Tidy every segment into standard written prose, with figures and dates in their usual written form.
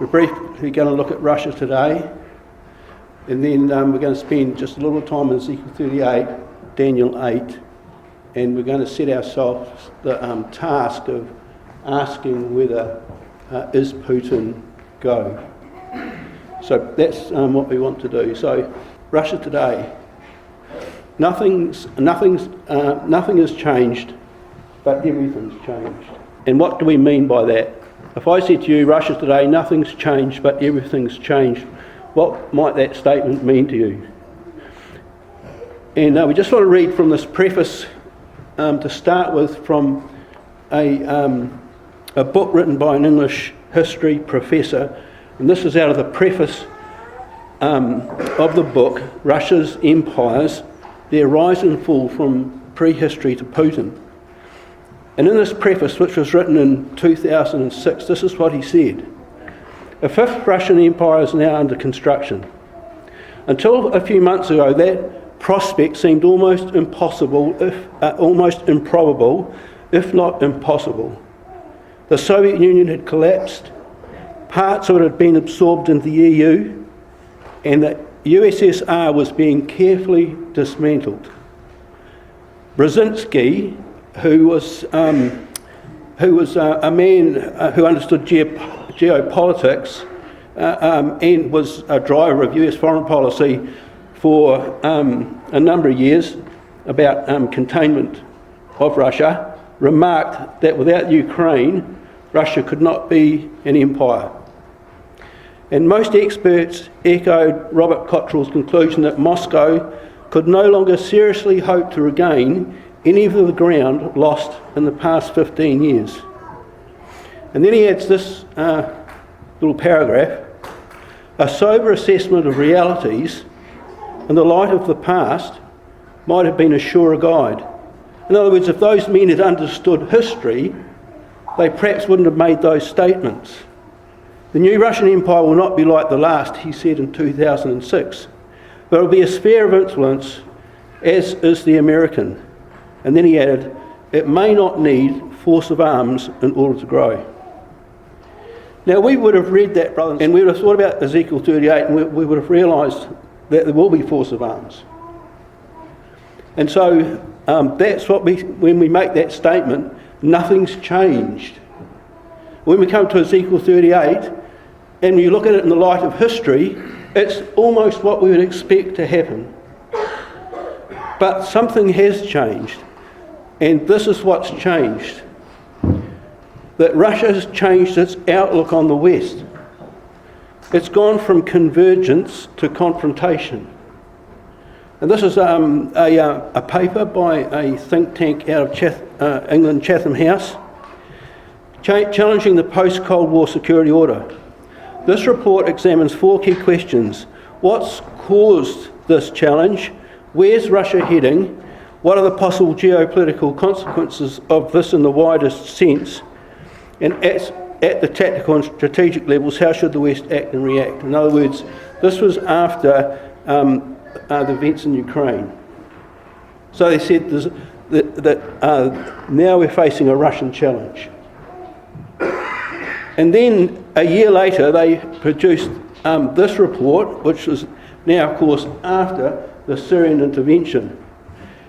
We're briefly going to look at Russia today, and then we're going to spend just a little time in Ezekiel 38, Daniel 8, and we're going to set ourselves the task of asking whether is Putin go. So that's what we want to do. So Russia today, nothing has changed, but everything's changed. And what do we mean by that? If I said to you, Russia today, nothing's changed, but everything's changed, what might that statement mean to you? And we just want to read from this preface to start with, from a book written by an English history professor, and this is out of the preface of the book, Russia's Empires, Their Rise and Fall from Prehistory to Putin. And in this preface, which was written in 2006, this is what he said. A fifth Russian empire is now under construction. Until a few months ago, that prospect seemed almost impossible, almost improbable, if not impossible. The Soviet Union had collapsed, parts of it had been absorbed into the EU, and the USSR was being carefully dismantled. Brzezinski, who was a man who understood geopolitics and was a driver of US foreign policy for a number of years about containment of Russia, remarked that without Ukraine, Russia could not be an empire. And most experts echoed Robert Cottrell's conclusion that Moscow could no longer seriously hope to regain any of the ground lost in the past 15 years. And then he adds this little paragraph: a sober assessment of realities in the light of the past might have been a surer guide. In other words, if those men had understood history, they perhaps wouldn't have made those statements. The new Russian Empire will not be like the last, he said in 2006, but it will be a sphere of influence, as is the American. And then he added, it may not need force of arms in order to grow. Now we would have read that, brothers, and we would have thought about Ezekiel 38, and we would have realised that there will be force of arms. And so that's what when we make that statement, nothing's changed. When we come to Ezekiel 38, and we look at it in the light of history, it's almost what we would expect to happen. But something has changed, and this is what's changed. That Russia has changed its outlook on the West. It's gone from convergence to confrontation. And this is a paper by a think tank out of England, Chatham House, challenging the post-Cold War security order. This report examines 4 key questions. What's caused this challenge? Where's Russia heading? What are the possible geopolitical consequences of this in the widest sense? And at the tactical and strategic levels, how should the West act and react? In other words, this was after the events in Ukraine. So they said that now we're facing a Russian challenge. And then a year later, they produced this report, which was now, of course, after the Syrian intervention.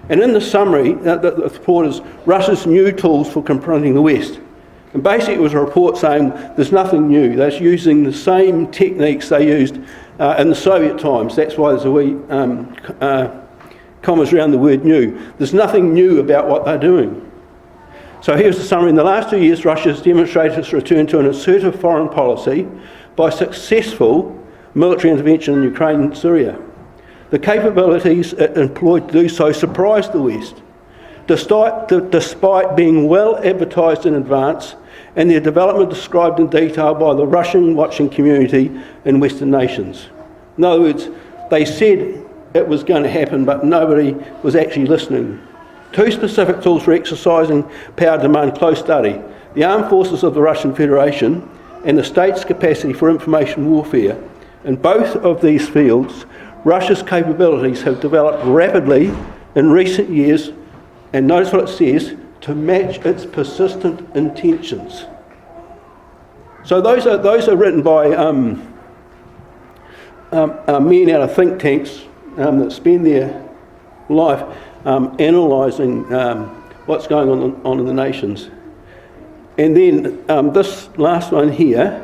And in the summary, the report is Russia's new tools for confronting the West. And basically it was a report saying there's nothing new. They're using the same techniques they used in the Soviet times. That's why there's a wee commas around the word new. There's nothing new about what they're doing. So here's the summary. In the last 2 years, Russia has demonstrated its return to an assertive foreign policy by successful military intervention in Ukraine and Syria. The capabilities it employed to do so surprised the West, despite being well advertised in advance and their development described in detail by the Russian watching community in Western nations. In other words, they said it was going to happen, but nobody was actually listening. 2 specific tools for exercising power demand close study: the armed forces of the Russian Federation and the state's capacity for information warfare. In both of these fields, Russia's capabilities have developed rapidly in recent years, and notice what it says, to match its persistent intentions. So those are written by men out of think tanks that spend their life analysing what's going on in the nations. And then this last one here,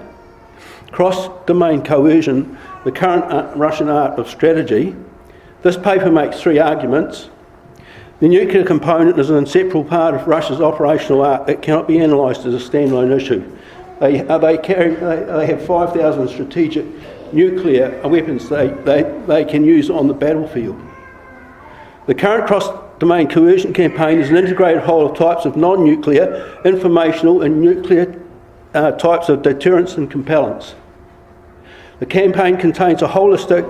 cross-domain coercion, the current Russian art of strategy. This paper makes three arguments. The nuclear component is an inseparable part of Russia's operational art. It cannot be analysed as a standalone issue. They have 5,000 strategic nuclear weapons they can use on the battlefield. The current cross-domain coercion campaign is an integrated whole of types of non-nuclear, informational and nuclear types of deterrence and compellence. The campaign contains a holistic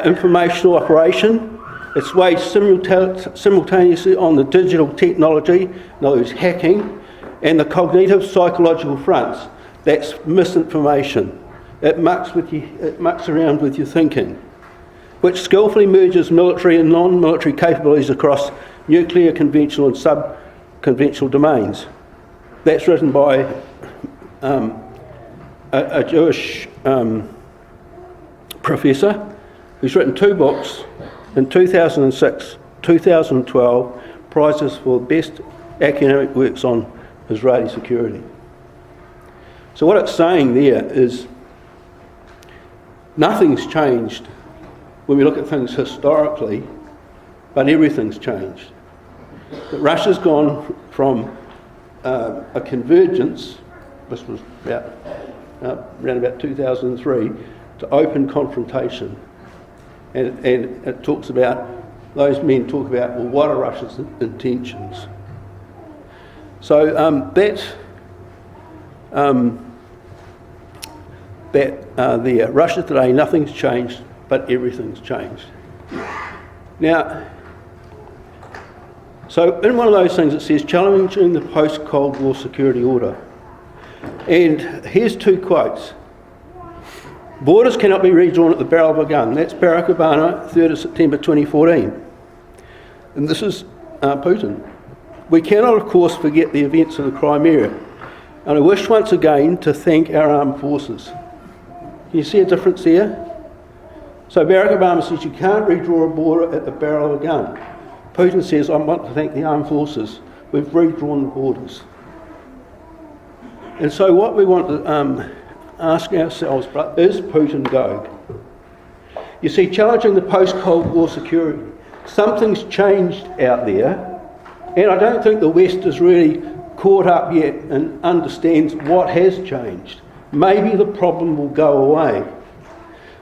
informational operation. It's waged simultaneously on the digital technology, in other words hacking, and the cognitive psychological fronts. That's misinformation. It mucks around with your thinking, which skillfully merges military and non-military capabilities across nuclear, conventional and sub-conventional domains. That's written by a Jewish professor who's written 2 books in 2006, 2012, prizes for best academic works on Israeli security. So what it's saying there is nothing's changed when we look at things historically, but everything's changed. That Russia's gone from a convergence, this was around about 2003, to open confrontation. And it talks about, those men talk about, well, what are Russia's intentions? So Russia today, nothing's changed, but everything's changed. Now, so in one of those things it says, challenging the post-Cold War security order. And here's 2 quotes. Borders cannot be redrawn at the barrel of a gun. That's Barack Obama, 3rd of September 2014. And this is Putin. We cannot, of course, forget the events of the Crimea. And I wish once again to thank our armed forces. Can you see a difference there? So Barack Obama says you can't redraw a border at the barrel of a gun. Putin says, I want to thank the armed forces. We've redrawn the borders. And so what we want to ask ourselves, is Putin Gog? You see, challenging the post-Cold War security, something's changed out there, and I don't think the West is really caught up yet and understands what has changed. Maybe the problem will go away.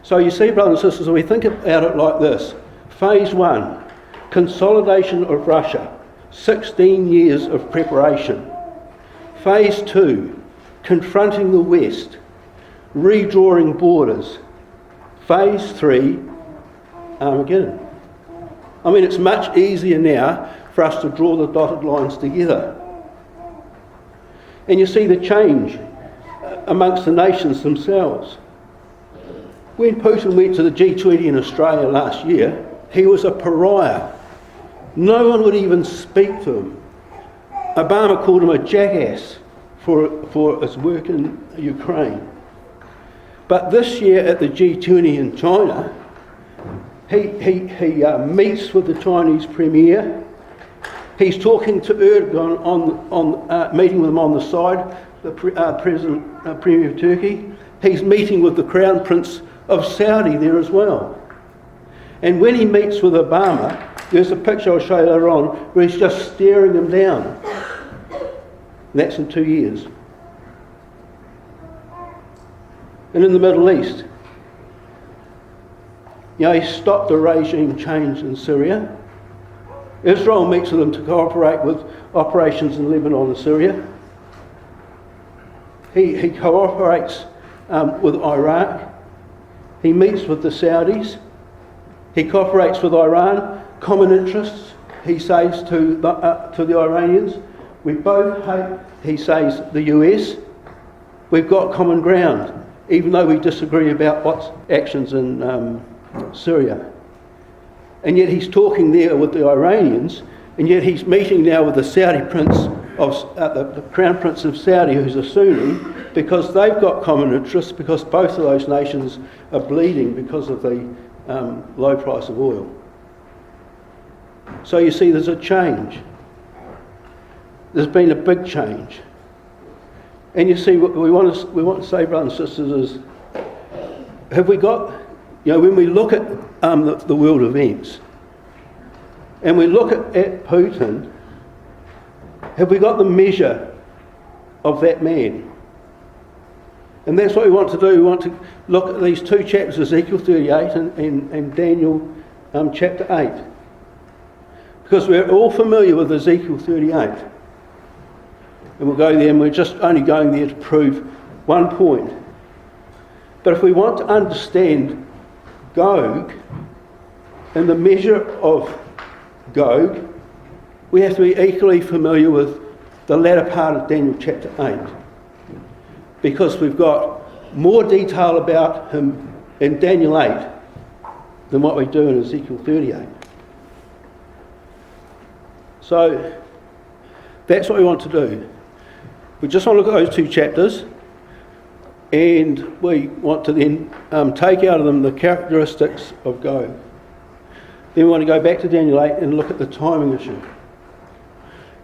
So you see, brothers and sisters, we think about it like this. Phase 1, consolidation of Russia, 16 years of preparation. Phase 2, confronting the West, redrawing borders. Phase 3, Armageddon. I mean, it's much easier now for us to draw the dotted lines together. And you see the change amongst the nations themselves. When Putin went to the G20 in Australia last year, he was a pariah. No one would even speak to him. Obama called him a jackass for his work in Ukraine. But this year at the G20 in China, he meets with the Chinese premier. He's talking to Erdogan on meeting with him on the side, the premier of Turkey. He's meeting with the Crown Prince of Saudi there as well. And when he meets with Obama, there's a picture I'll show you later on where he's just staring him down. And that's in 2 years. And in the Middle East, he stopped the regime change in Syria. Israel meets with them to cooperate with operations in Lebanon and Syria. He cooperates with Iraq. He meets with the Saudis. He cooperates with Iran. Common interests, he says to the Iranians. We both hate, he says, the US. We've got common ground, even though we disagree about what's actions in Syria. And yet he's talking there with the Iranians, and yet he's meeting now with the Saudi prince, the Crown Prince of Saudi, who's a Sunni, because they've got common interests, because both of those nations are bleeding because of the low price of oil. So you see there's a change. There's been a big change. And you see what we want to say, brothers and sisters, is have we got, when we look at the world events and we look at Putin, have we got the measure of that man? And that's what we want to do. We want to look at these two chapters, Ezekiel 38 and Daniel chapter 8. Because we're all familiar with Ezekiel 38. And we'll go there, and we're just only going there to prove one point. But if we want to understand Gog and the measure of Gog, we have to be equally familiar with the latter part of Daniel chapter 8. Because we've got more detail about him in Daniel 8 than what we do in Ezekiel 38. So that's what we want to do. We just want to look at those two chapters, and we want to then take out of them the characteristics of Gog. Then we want to go back to Daniel 8 and look at the timing issue.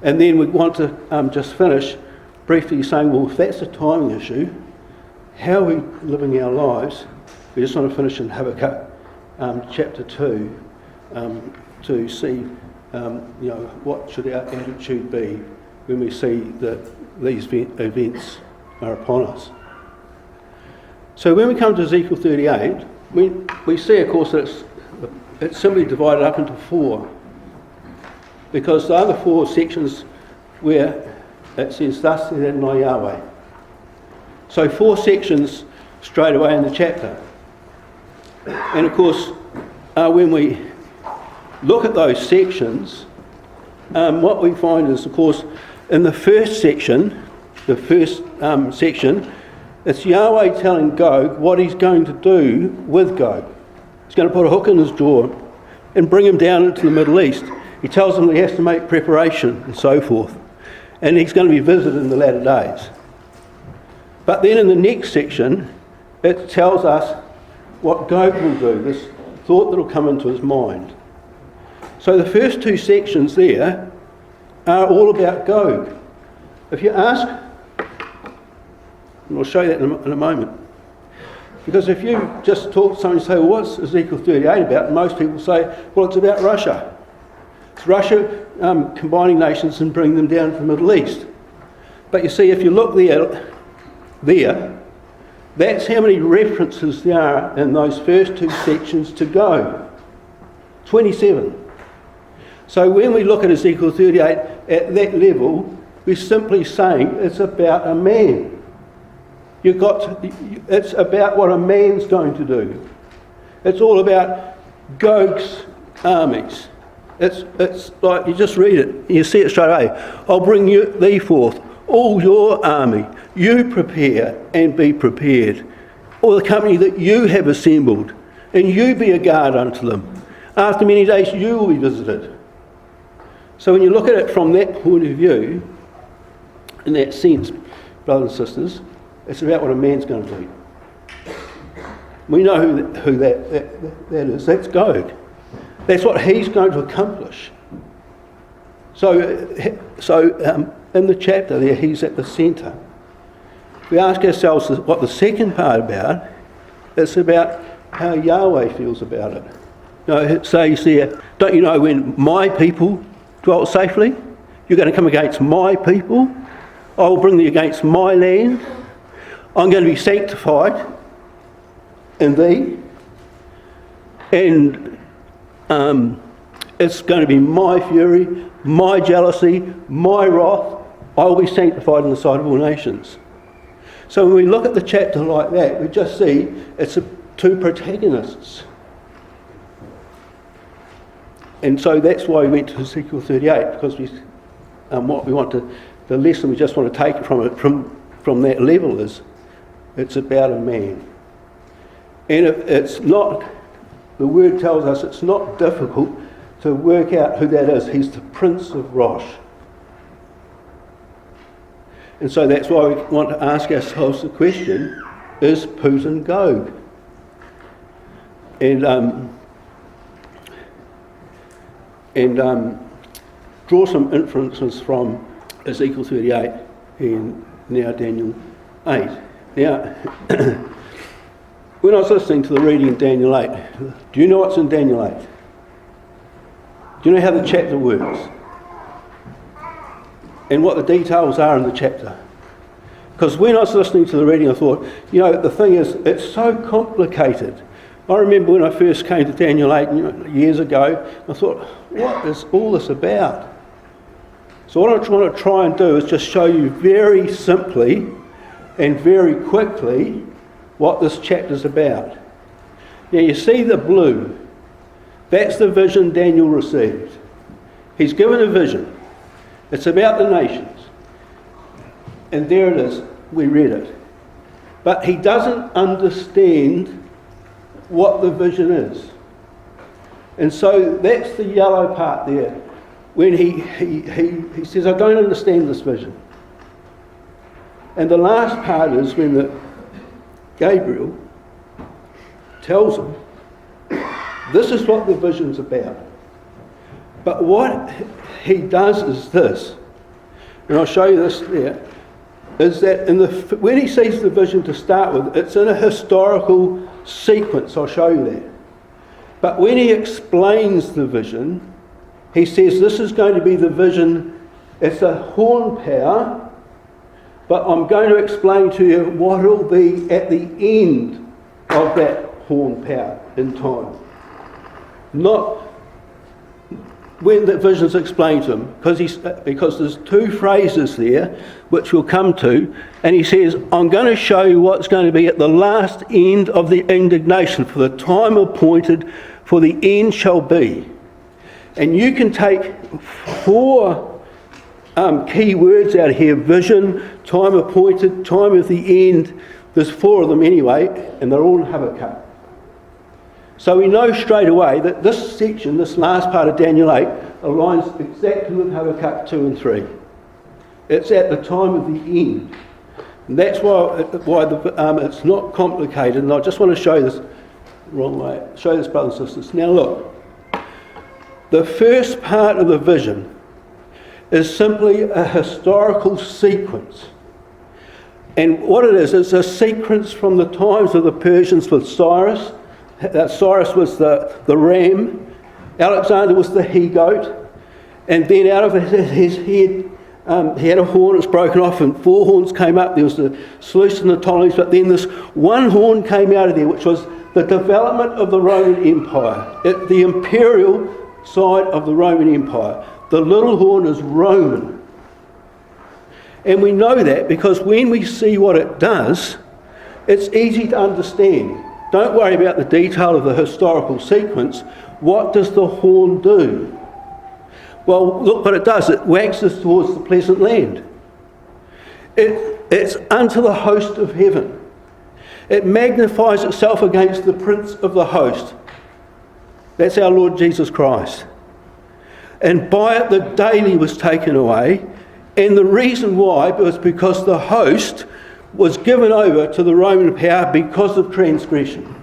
And then we want to just finish briefly saying, well, if that's a timing issue, how are we living our lives? We just want to finish in Habakkuk chapter 2 to see what should our attitude be when we see that these events are upon us. So when we come to Ezekiel 38, we see, of course, that it's simply divided up into four, because the other four sections where it says, "Thus saith Adonai Yahweh." So 4 sections straight away in the chapter. And of course, when we look at those sections, what we find is, of course, in the first section, it's Yahweh telling Gog what he's going to do with Gog. He's going to put a hook in his jaw and bring him down into the Middle East. He tells him that he has to make preparation and so forth. And he's going to be visited in the latter days. But then in the next section, it tells us what Gog will do, this thought that will come into his mind. So the first 2 sections there are all about Gog. If you ask, and I'll show you that in a moment, because if you just talk to someone and say, well, what's Ezekiel 38 about? And most people say, well, it's about Russia. It's Russia combining nations and bringing them down to the Middle East. But you see, if you look there, that's how many references there are in those first 2 sections to Gog. 27. So when we look at Ezekiel 38 at that level, we're simply saying it's about a man. It's about what a man's going to do. It's all about Gog's armies. It's like you just read it, and you see it straight away. I'll bring thee forth, all your army. You prepare and be prepared. All the company that you have assembled, and you be a guard unto them. After many days you will be visited. So when you look at it from that point of view, in that sense, brothers and sisters, it's about what a man's going to do. We know who that is. That's Gog. That's what he's going to accomplish. So in the chapter there, he's at the centre. We ask ourselves what the second part about. It's about how Yahweh feels about it. It says there, don't you know when my people dwelt safely? You're going to come against my people. I will bring thee against my land. I'm going to be sanctified in thee. And it's going to be my fury, my jealousy, my wrath. I will be sanctified in the sight of all nations. So when we look at the chapter like that, we just see it's 2 protagonists. And so that's why we went to Ezekiel 38, because what we want to, the lesson we just want to take from it, from that level is, it's about a man. And it's not, the word tells us it's not difficult to work out who that is. He's the Prince of Rosh. And so that's why we want to ask ourselves the question, is Putin Gog? And draw some inferences from Ezekiel 38 and now Daniel 8. Now, when I was listening to the reading in Daniel 8, do you know what's in Daniel 8? Do you know how the chapter works? And what the details are in the chapter? Because when I was listening to the reading, I thought, the thing is, it's so complicated. I remember when I first came to Daniel 8 years ago, I thought, what is all this about? So what I'm trying to try and do is just show you very simply and very quickly what this chapter's about. Now you see the blue, that's the vision Daniel received. He's given a vision. It's about the nations. And there it is, we read it. But he doesn't understand what the vision is. And so that's the yellow part there. When he says, I don't understand this vision. And the last part is when Gabriel tells him, this is what the vision's about. But what he does is this, and I'll show you this there, is that when he sees the vision to start with, it's in a historical sequence. I'll show you that. But when he explains the vision, he says this is going to be the vision, it's a horn power, but I'm going to explain to you what it will be at the end of that horn power in time. Not when the vision's explained to him, because there's two phrases there which we'll come to, and he says, I'm going to show you what's going to be at the last end of the indignation, for the time appointed for the end shall be. And you can take four key words out of here: vision, time appointed, time of the end. There's four of them anyway, and they're all in Habakkuk. So we know straight away that this section, this last part of Daniel 8, aligns exactly with Habakkuk 2 and 3. It's at the time of the end. And that's why it's not complicated. And I just want to show this show this, brothers and sisters. Now look, the first part of the vision is simply a historical sequence. And what it is, it's a sequence from the times of the Persians with Cyrus. Cyrus was the ram, Alexander was the he-goat, and then out of his head he had a horn, it was broken off, and four horns came up. There was the Seleucids and the Ptolemies, but then this one horn came out of there, which was the development of the Roman Empire, the imperial side of the Roman Empire. The little horn is Roman. And we know that because when we see what it does, it's easy to understand. Don't worry about the detail of the historical sequence. What does the horn do? Well, look what it does. It waxes towards the pleasant land. It's unto the host of heaven. It magnifies itself against the prince of the host. That's our Lord Jesus Christ. And by it the daily was taken away. And the reason why was because the host was given over to the Roman power because of transgression.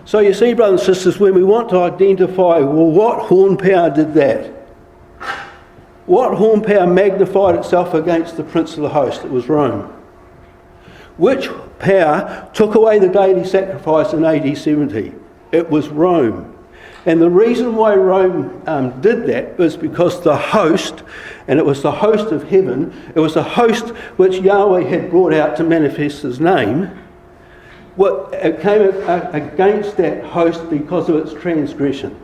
So you see, brothers and sisters, when we want to identify, well, what horn power did that? What horn power magnified itself against the prince of the host? It was Rome. Which power took away the daily sacrifice in AD 70? It was Rome. And the reason why Rome did that was because the host, and it was the host of heaven, it was the host which Yahweh had brought out to manifest his name. It came against that host because of its transgression.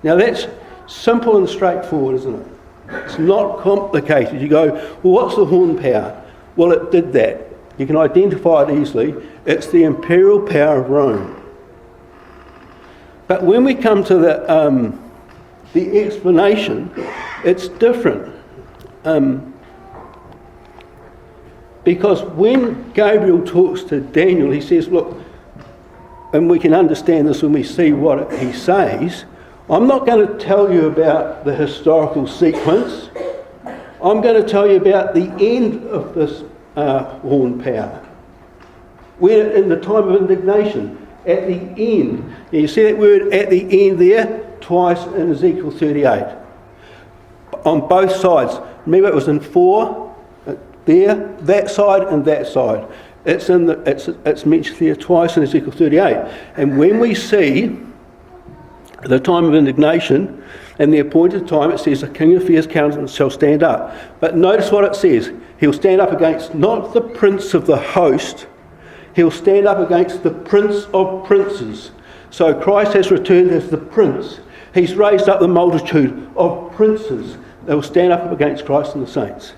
Now that's simple and straightforward, isn't it? It's not complicated. You go, well, what's the horn power? Well, it did that. You can identify it easily. It's the imperial power of Rome. But when we come to the explanation, it's different. Because when Gabriel talks to Daniel, he says, look, and we can understand this when we see what he says, I'm not going to tell you about the historical sequence. I'm going to tell you about the end of this horn power. When in the time of indignation, at the end. You see that word at the end there twice in Ezekiel 38. On both sides. Remember, it was in 4 there, that side and that side. It's mentioned there twice in Ezekiel 38. And when we see the time of indignation and the appointed time, it says, "A king of fierce countenance shall stand up." But notice what it says. He'll stand up against not the prince of the host, he'll stand up against the prince of princes. So Christ has returned as the prince. He's raised up the multitude of princes that will stand up against Christ and the saints.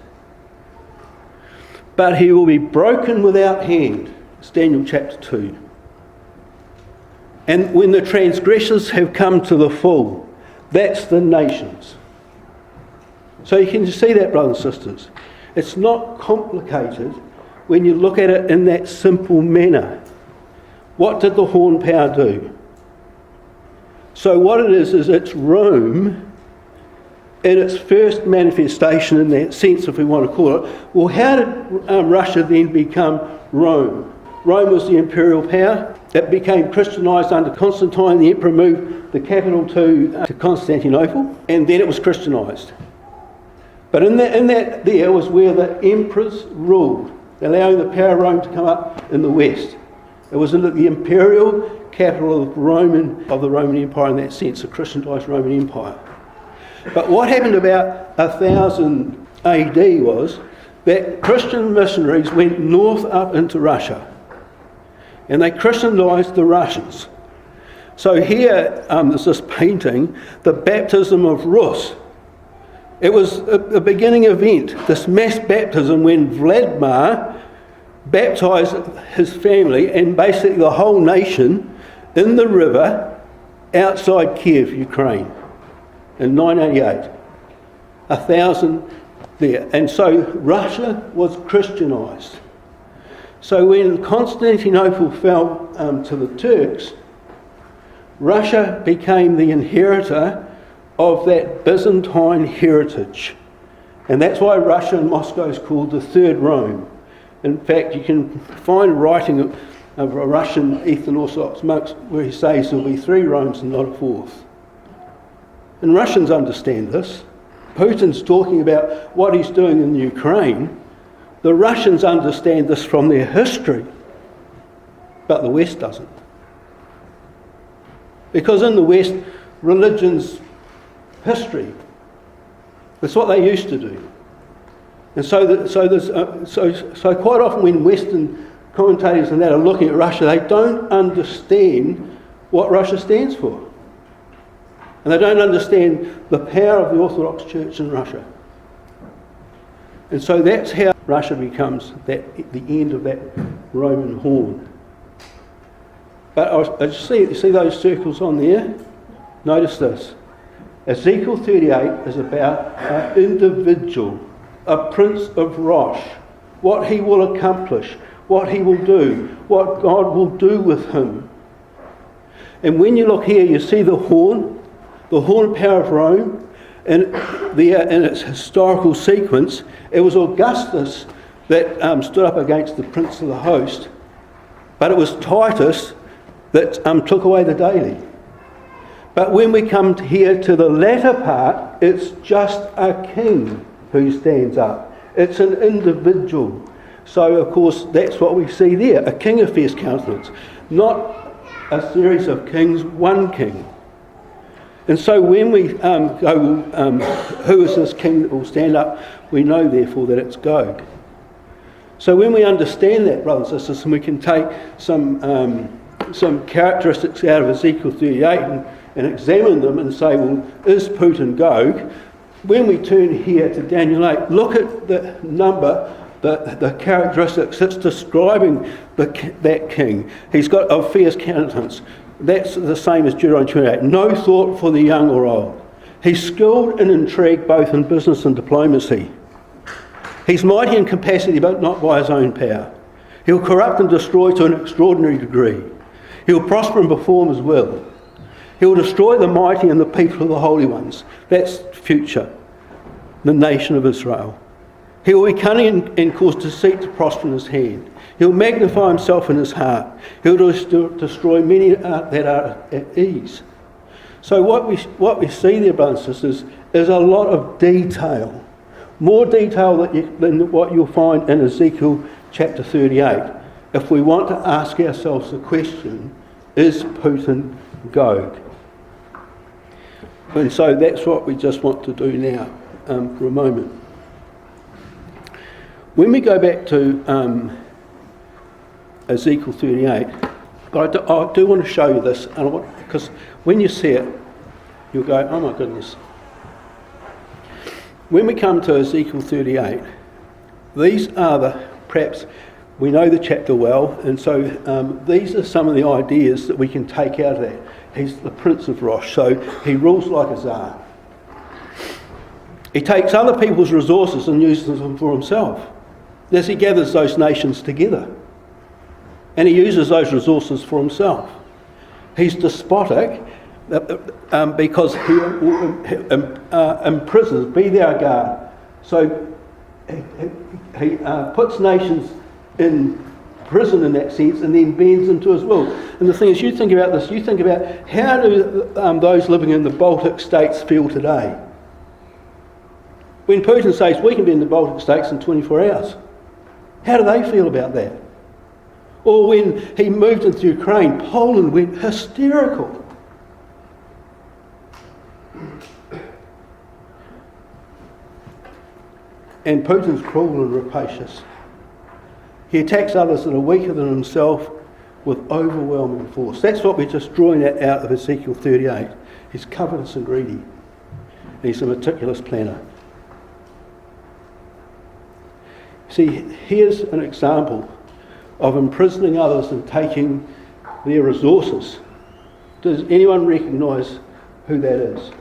But he will be broken without hand. It's Daniel chapter 2. And when the transgressors have come to the full, that's the nations. So you can see that, brothers and sisters. It's not complicated when you look at it in that simple manner. What did the horn power do? So what it is it's Rome in its first manifestation, in that sense, if we want to call it. Well, how did Russia then become Rome? Rome was the imperial power. It became Christianised under Constantine. The emperor moved the capital to Constantinople, and then it was Christianised. But in that there was where the emperors ruled, allowing the power of Rome to come up in the west. It was in the imperial capital of the Roman Empire, in that sense, a Christianised Roman Empire. But what happened about 1000 AD was that Christian missionaries went north up into Russia, and they Christianised the Russians. So here there's this painting, the baptism of Rus. It was a beginning event, this mass baptism, when Vladimir baptised his family and basically the whole nation in the river outside Kiev, Ukraine, in 988. 1000 there. And so Russia was Christianised. So when Constantinople fell to the Turks, Russia became the inheritor of that Byzantine heritage. And that's why Russia and Moscow is called the Third Rome. In fact, you can find writing of a Russian Eastern Orthodox monk where he says there'll be 3 Romes and not a 4th. And Russians understand this. Putin's talking about what he's doing in Ukraine. The Russians understand this from their history, but the West doesn't. Because in the West, religion's history. That's what they used to do. And so quite often when Western commentators and that are looking at Russia, they don't understand what Russia stands for. And they don't understand the power of the Orthodox Church in Russia. And so that's how Russia becomes the end of that Roman horn. But you see those circles on there? Notice this. Ezekiel 38 is about an individual, a prince of Rosh, what he will accomplish, what he will do, what God will do with him. And when you look here, you see the horn power of Rome, and in its historical sequence, it was Augustus that stood up against the prince of the host, but it was Titus that took away the daily. But when we come here to the latter part, it's just a king who stands up. It's an individual. So, of course, that's what we see there, a king of fierce countenance. Not a series of kings, one king. And so when we go, who is this king that will stand up, we know, therefore, that it's Gog. So when we understand that, brothers and sisters, and we can take some characteristics out of Ezekiel 38 and examine them and say, well, is Putin Gog? When we turn here to Daniel 8, look at the number, the characteristics it's describing that king. He's got a fierce countenance. That's the same as Deuteronomy 28. No thought for the young or old. He's skilled in intrigue, both in business and diplomacy. He's mighty in capacity, but not by his own power. He'll corrupt and destroy to an extraordinary degree. He'll prosper and perform his will. He'll destroy the mighty and the people of the holy ones. That's future. the nation of Israel. He will be cunning and cause deceit to prosper in his hand. He'll magnify himself in his heart. He'll destroy many that are at ease. So what we see there, brothers and sisters, is a lot of detail. More detail than what you'll find in Ezekiel chapter 38. If we want to ask ourselves the question, is Putin Gog? And so that's what we just want to do now for a moment. When we go back to Ezekiel 38, I do want to show you this, because when you see it, you'll go, oh my goodness. When we come to Ezekiel 38, these are perhaps we know the chapter well, and so these are some of the ideas that we can take out of that. He's the Prince of Rosh, so he rules like a Tsar. He takes other people's resources and uses them for himself. As he gathers those nations together. And he uses those resources for himself. He's despotic because he imprisons, be thou guard. So he puts nations in prison in that sense and then bends them to his will. And the thing is, you think about this, you think about how do those living in the Baltic states feel today? When Putin says we can be in the Baltic states in 24 hours, how do they feel about that? Or when he moved into Ukraine, Poland went hysterical. And Putin's cruel and rapacious. He attacks others that are weaker than himself with overwhelming force. That's what we're just drawing out of Ezekiel 38. He's covetous and greedy. He's a meticulous planner. See, here's an example of imprisoning others and taking their resources. Does anyone recognise who that is?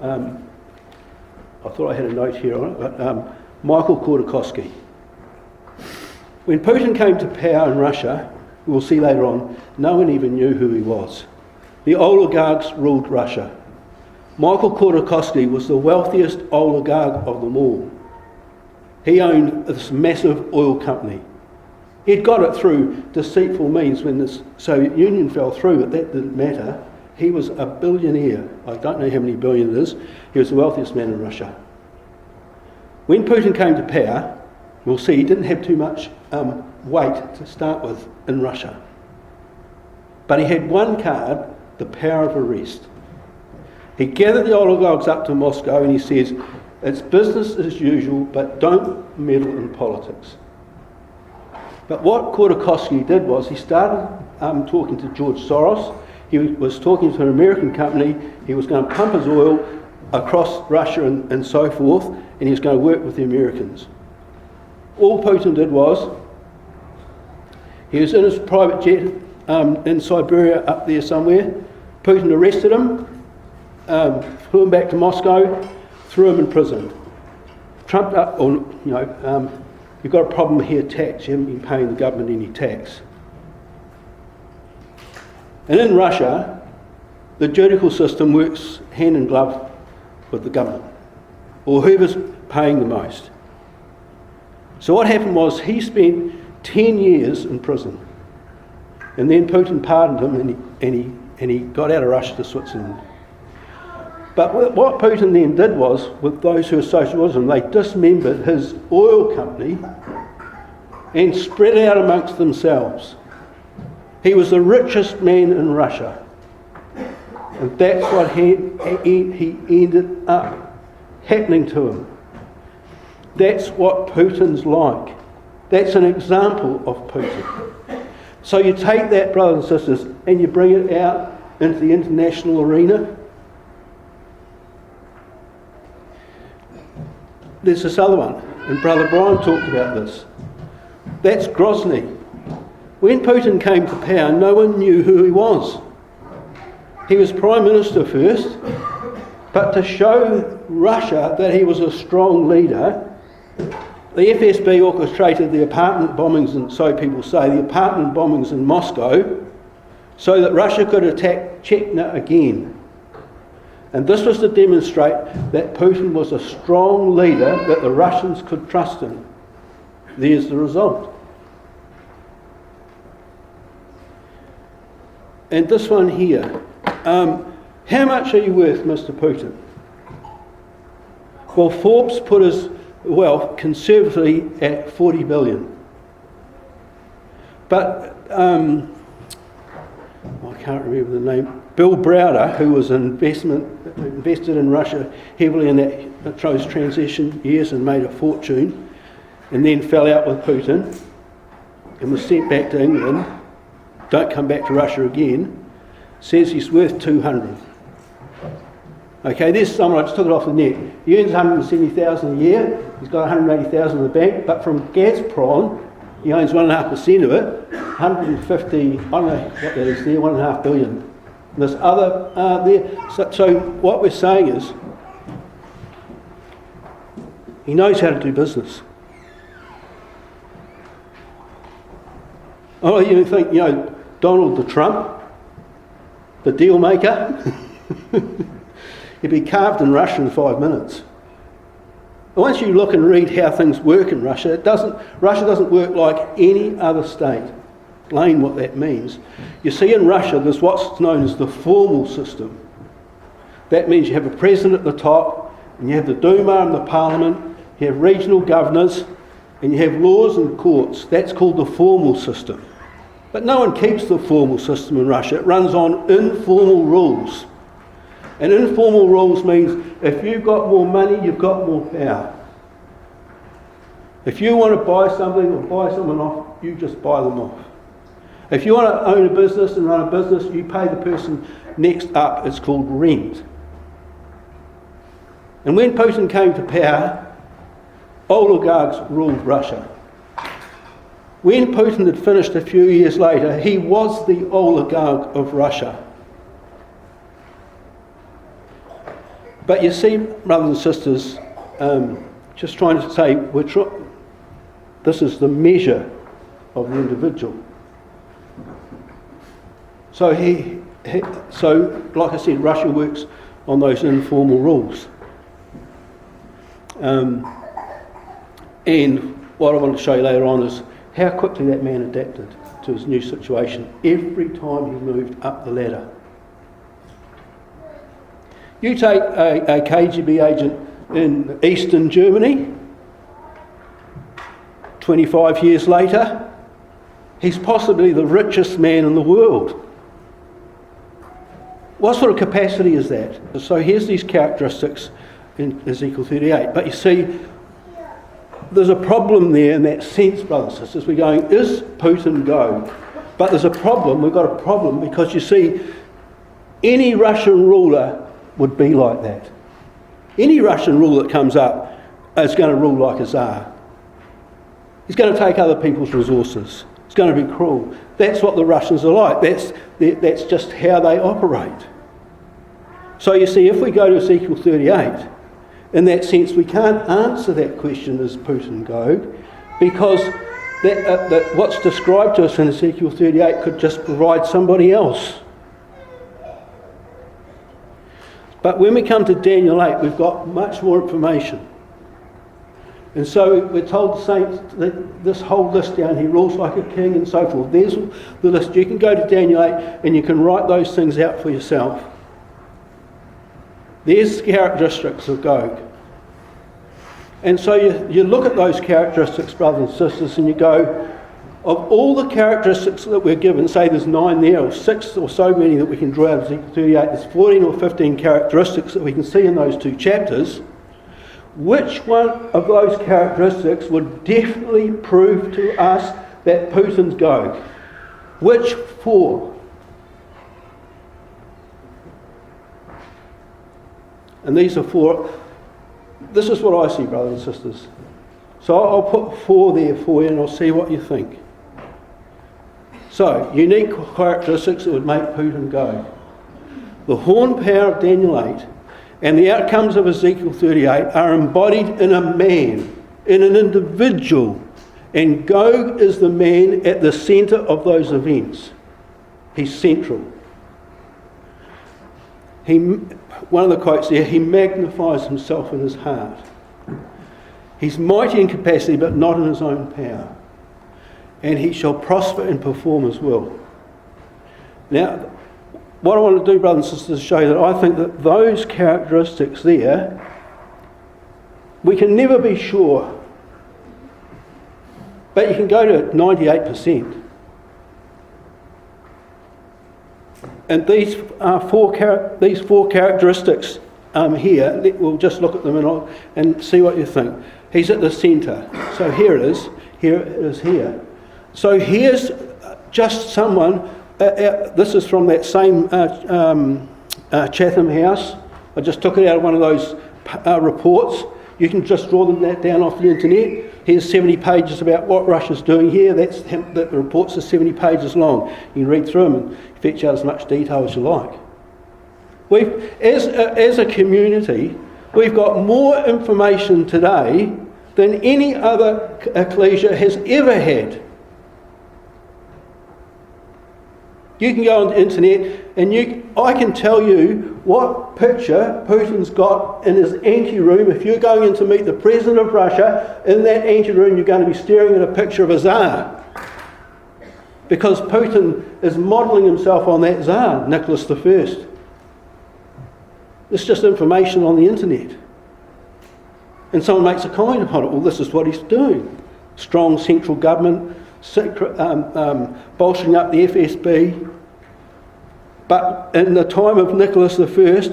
I thought I had a note here on it, but Michael Khodorkovsky. When Putin came to power in Russia, we'll see later on, no one even knew who he was. The oligarchs ruled Russia. Michael Khodorkovsky was the wealthiest oligarch of them all. He owned this massive oil company. He'd got it through deceitful means when the Soviet Union fell through, but that didn't matter. He was a billionaire. I don't know how many billion it is. He was the wealthiest man in Russia. When Putin came to power, we'll see he didn't have too much weight to start with in Russia. But he had one card, the power of arrest. He gathered the oligarchs up to Moscow and he says, it's business as usual, but don't meddle in politics. But what Khodorkovsky did was he started talking to George Soros. He was talking to an American company. He was going to pump his oil across Russia and so forth, and he was going to work with the Americans. All Putin did was, he was in his private jet in Siberia up there somewhere. Putin arrested him, flew him back to Moscow, threw him in prison. Trumped up, or you've got a problem here, tax. You haven't been paying the government any tax. And in Russia, the judicial system works hand in glove with the government, or whoever's paying the most. So what happened was he spent 10 years in prison, and then Putin pardoned him, and he got out of Russia to Switzerland. But what Putin then did was, with those who associated with him, they dismembered his oil company and spread it out amongst themselves. He was the richest man in Russia. And that's what he ended up happening to him. That's what Putin's like. That's an example of Putin. So you take that, brothers and sisters, and you bring it out into the international arena. There's this other one, and Brother Brian talked about this. That's Grozny. When Putin came to power, no one knew who he was. He was Prime Minister first, but to show Russia that he was a strong leader, the FSB orchestrated the apartment bombings, and so people say, the apartment bombings in Moscow, so that Russia could attack Chechnya again. And this was to demonstrate that Putin was a strong leader that the Russians could trust in. There's the result. And this one here. How much are you worth, Mr. Putin? Well, Forbes put his wealth conservatively at 40 billion. But I can't remember the name. Bill Browder, who was invested in Russia heavily in those transition years and made a fortune, and then fell out with Putin and was sent back to England, don't come back to Russia again, says he's worth 200. Okay, there's someone, I just took it off the net. He earns 170,000 a year, he's got 180,000 in the bank, but from Gazprom, he owns 1.5% of it, 150, I don't know what that is there, 1.5 billion. There's other there. So what we're saying is, he knows how to do business. Oh, you think, Donald the Trump, the deal maker, he'd be carved in Russia in 5 minutes. Once you look and read how things work in Russia, Russia doesn't work like any other state. Explain what that means. You see, in Russia, there's what's known as the formal system. That means you have a president at the top, and you have the Duma and the parliament, you have regional governors, and you have laws and courts. That's called the formal system. But no one keeps the formal system in Russia. It runs on informal rules. And informal rules means if you've got more money, you've got more power. If you want to buy something or buy someone off, you just buy them off. If you want to own a business and run a business, you pay the person next up. It's called rent. And when Putin came to power, oligarchs ruled Russia. When Putin had finished a few years later, he was the oligarch of Russia. But you see, brothers and sisters, just trying to say, this is the measure of the individual. So like I said, Russia works on those informal rules. And what I want to show you later on is how quickly that man adapted to his new situation every time he moved up the ladder. You take a KGB agent in eastern Germany, 25 years later, he's possibly the richest man in the world. What sort of capacity is that? So here's these characteristics in Ezekiel 38. But you see, there's a problem there in that sense, brothers and sisters. We're going, is Putin Gog? But there's a problem, we've got a problem, because you see, any Russian ruler would be like that. Any Russian ruler that comes up is going to rule like a Tsar. He's going to take other people's resources. It's going to be cruel. That's what the Russians are like. That's just how they operate. So you see, if we go to Ezekiel 38, in that sense, we can't answer that question, is Putin Gog, because that what's described to us in Ezekiel 38 could just provide somebody else. But when we come to Daniel 8, we've got much more information. And so we're told the saints that this whole list down here, rules like a king and so forth. There's the list. You can go to Daniel 8 and you can write those things out for yourself. There's the characteristics of Gog. And so you look at those characteristics, brothers and sisters, and you go, of all the characteristics that we're given, say there's 9 there, or 6 or so many that we can draw out of Ezekiel 38, there's 14 or 15 characteristics that we can see in those 2 chapters. Which one of those characteristics would definitely prove to us that Putin's Gog? Which 4? And these are 4. This is what I see, brothers and sisters. So I'll put 4 there for you and I'll see what you think. So, unique characteristics that would make Putin Gog. The horn power of Daniel 8 and the outcomes of Ezekiel 38 are embodied in a man, in an individual. And Gog is the man at the centre of those events. He's central. one of the quotes there, he magnifies himself in his heart. He's mighty in capacity, but not in his own power. And he shall prosper and perform his will. Now, what I want to do, brothers and sisters, is show you that I think that those characteristics there, we can never be sure, but you can go to 98%. And these four characteristics here, we'll just look at them and see what you think. He's at the centre. So here it is. Here it is here. So here's just someone, this is from that same Chatham House. I just took it out of one of those reports. You can just draw that down off the internet. Here's 70 pages about what Russia's doing here. The reports are 70 pages long. You can read through them and fetch out as much detail as you like. As a community, we've got more information today than any other ecclesia has ever had. You can go on the internet and I can tell you what picture Putin's got in his anteroom. If you're going in to meet the President of Russia, in that anteroom you're going to be staring at a picture of a Tsar. Because Putin is modelling himself on that Tsar, Nicholas I. It's just information on the internet. And someone makes a comment upon it. Well, this is what he's doing. Strong central government, bolstering up the FSB. But in the time of Nicholas I,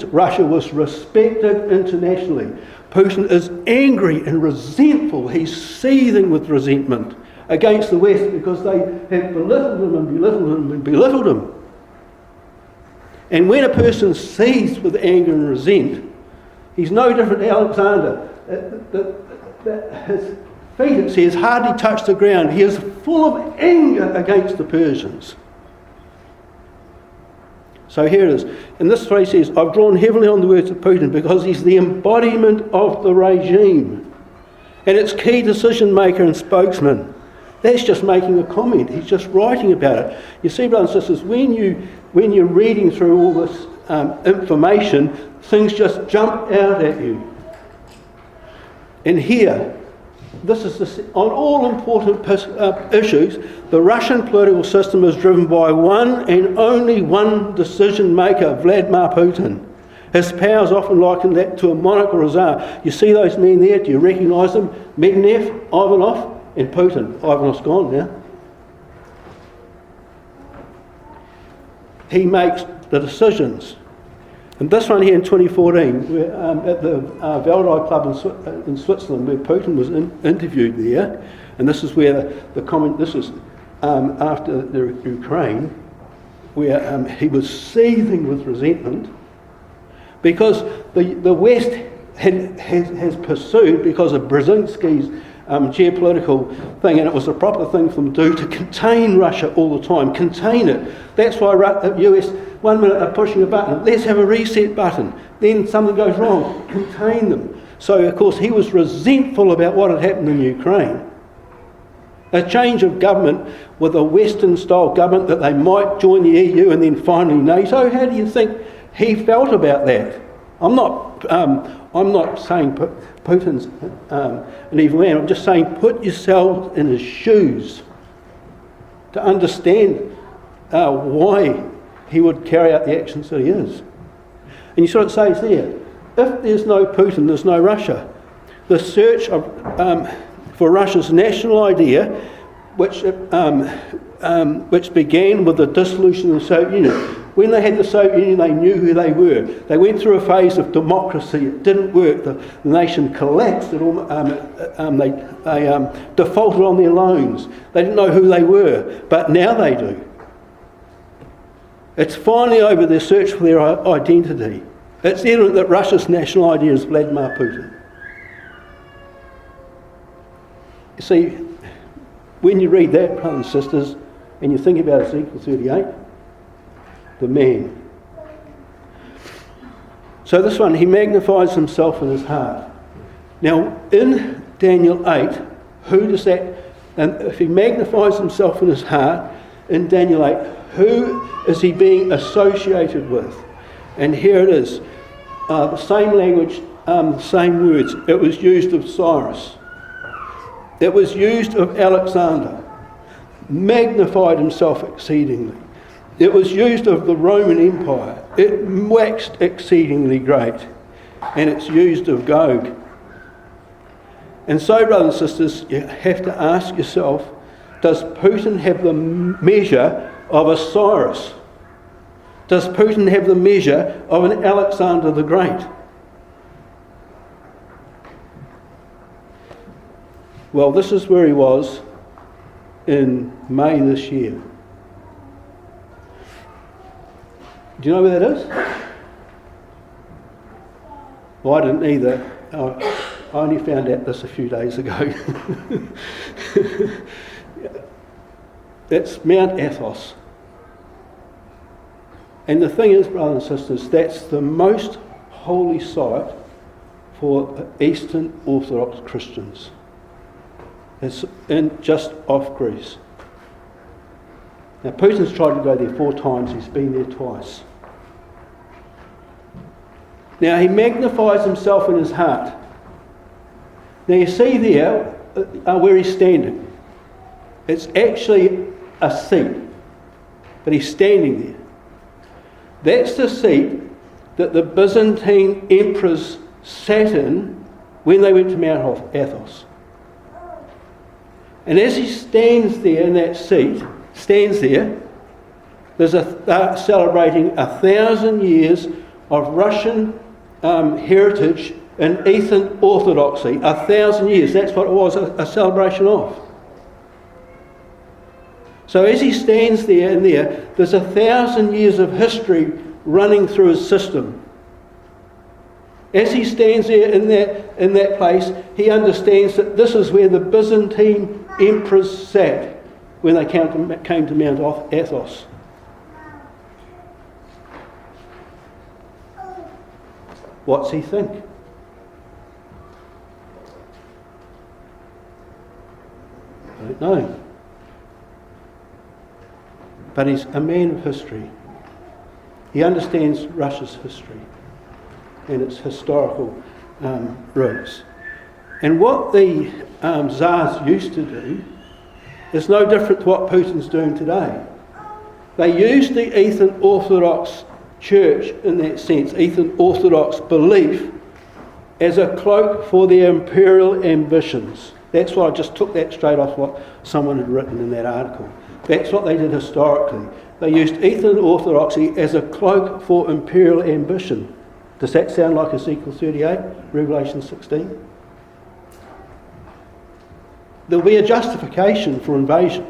Russia was respected internationally. Putin is angry and resentful. He's seething with resentment against the West because they have belittled him and belittled him and belittled him. And when a person seethes with anger and resent, he's no different to Alexander. His feet, it says, hardly touch the ground. He is full of anger against the Persians. So here it is. And this phrase says, I've drawn heavily on the words of Putin because he's the embodiment of the regime and its key decision maker and spokesman. That's just making a comment. He's just writing about it. You see, brothers and sisters, when you're reading through all this information, things just jump out at you. And here, this is on all important issues, the Russian political system is driven by one and only one decision maker, Vladimir Putin. His power is often likened that to a monarch or a Tsar. You see those men there? Do you recognise them? Medvedev, Ivanov, and Putin. Ivanov's gone now. He makes the decisions. And this one here in 2014, at the Valdai Club in Switzerland, where Putin was interviewed there, and this is where the comment, this is after the Ukraine, where he was seething with resentment, because the West has pursued, because of Brzezinski's geopolitical thing, and it was the proper thing for them to do, to contain Russia all the time, contain it. That's why US, 1 minute are pushing a button, let's have a reset button, then something goes wrong, contain them. So of course he was resentful about what had happened in Ukraine. A change of government with a Western style government that they might join the EU and then finally NATO, how do you think he felt about that? I'm not saying Putin's an evil man. I'm just saying put yourself in his shoes to understand why he would carry out the actions that he is. And you see what it says there. If there's no Putin, there's no Russia. The search for Russia's national idea, which began with the dissolution of the Soviet Union. When they had the Soviet Union, they knew who they were. They went through a phase of democracy. It didn't work. The nation collapsed. They defaulted on their loans. They didn't know who they were, but now they do. It's finally over their search for their identity. It's evident that Russia's national idea is Vladimir Putin. You see, when you read that, brothers and sisters, and you think about Ezekiel 38, the man. So this one, he magnifies himself in his heart. Now, in Daniel 8, who does that, and if he magnifies himself in his heart, in Daniel 8, who is he being associated with? And here it is. The same language, same words. It was used of Cyrus. It was used of Alexander. Magnified himself exceedingly. It was used of the Roman Empire. It waxed exceedingly great. And it's used of Gog. And so, brothers and sisters, you have to ask yourself, does Putin have the measure of a Cyrus? Does Putin have the measure of an Alexander the Great? Well, this is where he was in May this year. Do you know where that is? Well, I didn't either. I only found out this a few days ago. It's Mount Athos. And the thing is, brothers and sisters, that's the most holy site for Eastern Orthodox Christians. It's just off Greece. Now, Putin's tried to go there 4 times, he's been there twice. Now, he magnifies himself in his heart. Now, you see there where he's standing. It's actually a seat, but he's standing there. That's the seat that the Byzantine emperors sat in when they went to Mount Athos. And as he stands there in that seat, there's celebrating 1,000 years of Russian heritage and Eastern Orthodoxy. 1,000 years, that's what it was a celebration of. So as he stands there and there's 1,000 years of history running through his system. As he stands there in that place, he understands that this is where the Byzantine emperors sat when they came to Mount Athos. What's he think? I don't know. But he's a man of history. He understands Russia's history and its historical roots. And what the Tsars used to do is no different to what Putin's doing today. They used the Eastern Orthodox Church in that sense, Eastern Orthodox belief, as a cloak for their imperial ambitions. That's why I just took that straight off what someone had written in that article. That's what they did historically. They used Eastern Orthodoxy as a cloak for imperial ambition. Does that sound like Ezekiel 38, Revelation 16? There'll be a justification for invasion.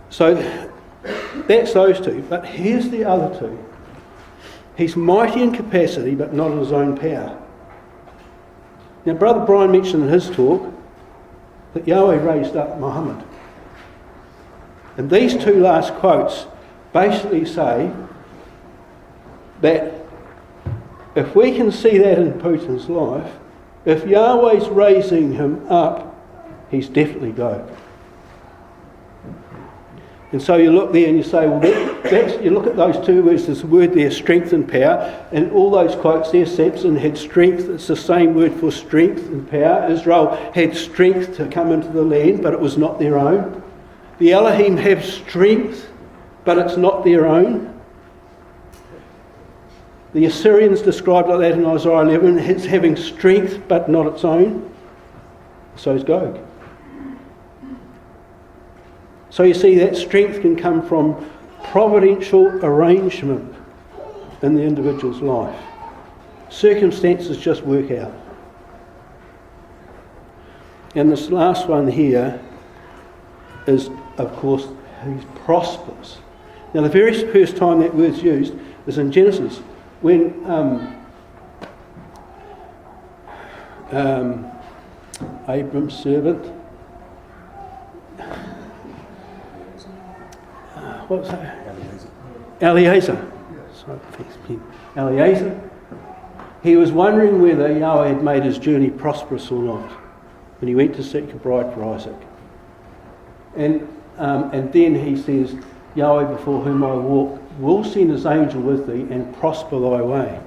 So that's those two. But here's the other two. He's mighty in capacity, but not in his own power. Now, Brother Brian mentioned in his talk that Yahweh raised up Muhammad. And these two last quotes basically say that if we can see that in Putin's life, if Yahweh's raising him up, he's definitely God. And so you look there and you say, well, you look at those two words, there's the word there, strength and power, and all those quotes there, Samson had strength, it's the same word for strength and power. Israel had strength to come into the land, but it was not their own. The Elohim have strength, but it's not their own. The Assyrians described like that in Isaiah 11, it's having strength, but not its own. So is Gog. So you see, that strength can come from providential arrangement in the individual's life. Circumstances just work out. And this last one here is, of course, he prospers. Now, the very first time that word's used is in Genesis, when Abram's servant, what was that? Eliezer. Sorry, Eliezer. He was wondering whether Yahweh had made his journey prosperous or not when he went to seek a bride for Isaac. And And then he says, Yahweh before whom I walk will send his angel with thee and prosper thy way.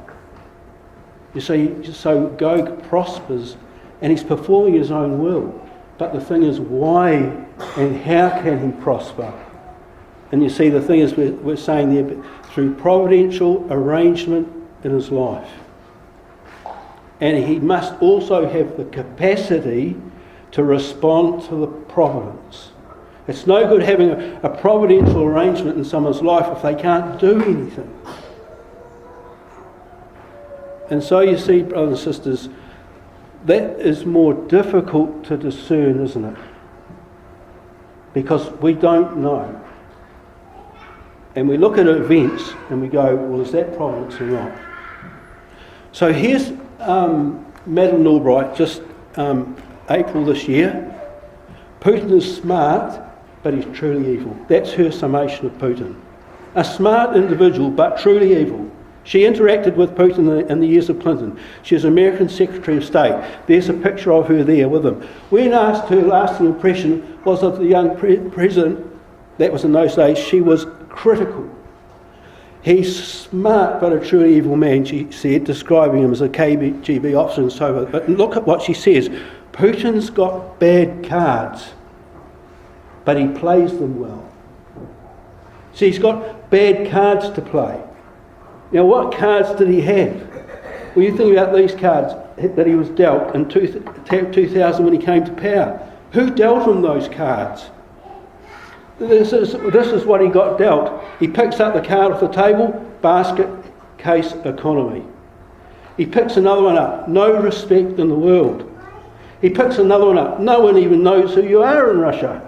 You see, so Gog prospers and he's performing his own will. But the thing is, why and how can he prosper? And you see, the thing is, we're saying there, through providential arrangement in his life. And he must also have the capacity to respond to the providence. It's no good having a providential arrangement in someone's life if they can't do anything. And so you see, brothers and sisters, that is more difficult to discern, isn't it? Because we don't know. And we look at events and we go, well, is that providence or not? So here's Madeleine Albright, just April this year. Putin is smart, but he's truly evil. That's her summation of Putin. A smart individual, but truly evil. She interacted with Putin in the years of Clinton. She was American Secretary of State. There's a picture of her there with him. When asked, her lasting impression was of the young president, that was in those days, she was critical. He's smart but a truly evil man, she said, describing him as a KGB officer and so forth. But look at what she says. Putin's got bad cards, but he plays them well. See, he's got bad cards to play. Now, what cards did he have? Well, you think about these cards that he was dealt in 2000 when he came to power. Who dealt him those cards? This is what he got dealt. He picks up the card off the table, basket case economy. He picks another one up, no respect in the world. He picks another one up, no one even knows who you are in Russia.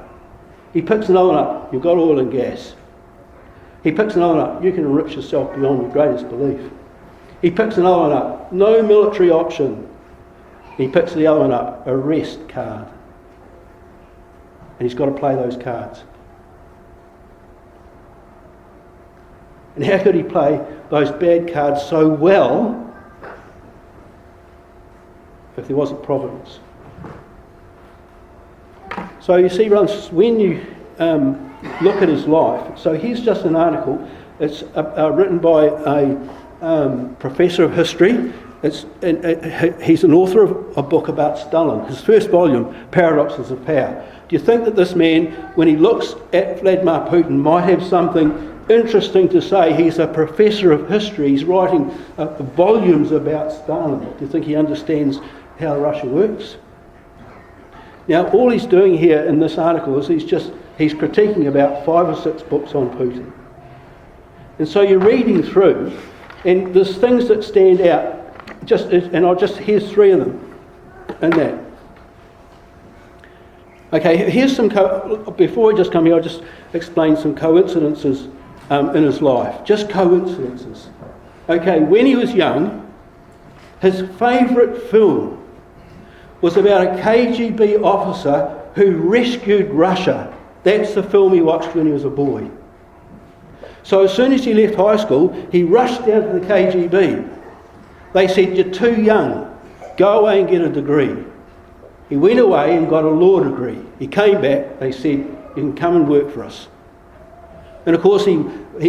He picks another one up, you've got oil and gas. He picks another one up, you can enrich yourself beyond your greatest belief. He picks another one up, no military option. He picks the other one up, arrest card. And he's got to play those cards. And how could he play those bad cards so well if there wasn't providence? So you see, brothers, when you look at his life, so here's just an article. It's written by a professor of history. He's an author of a book about Stalin. His first volume, Paradoxes of Power. Do you think that this man, when he looks at Vladimir Putin, might have something interesting to say? He's a professor of history. He's writing volumes about Stalin. Do you think he understands how Russia works? Now, all he's doing here in this article is he's critiquing about 5 or 6 books on Putin. And so you're reading through, and there's things that stand out. Here's 3 of them in that. Okay, here's some, before I just come here, I'll just explain some coincidences in his life. Just coincidences. Okay, when he was young, his favourite film was about a KGB officer who rescued Russia. That's the film he watched when he was a boy. So as soon as he left high school, he rushed down to the KGB. They said, "You're too young. Go away and get a degree." He went away and got a law degree. He came back. They said, "You can come and work for us." And of course, he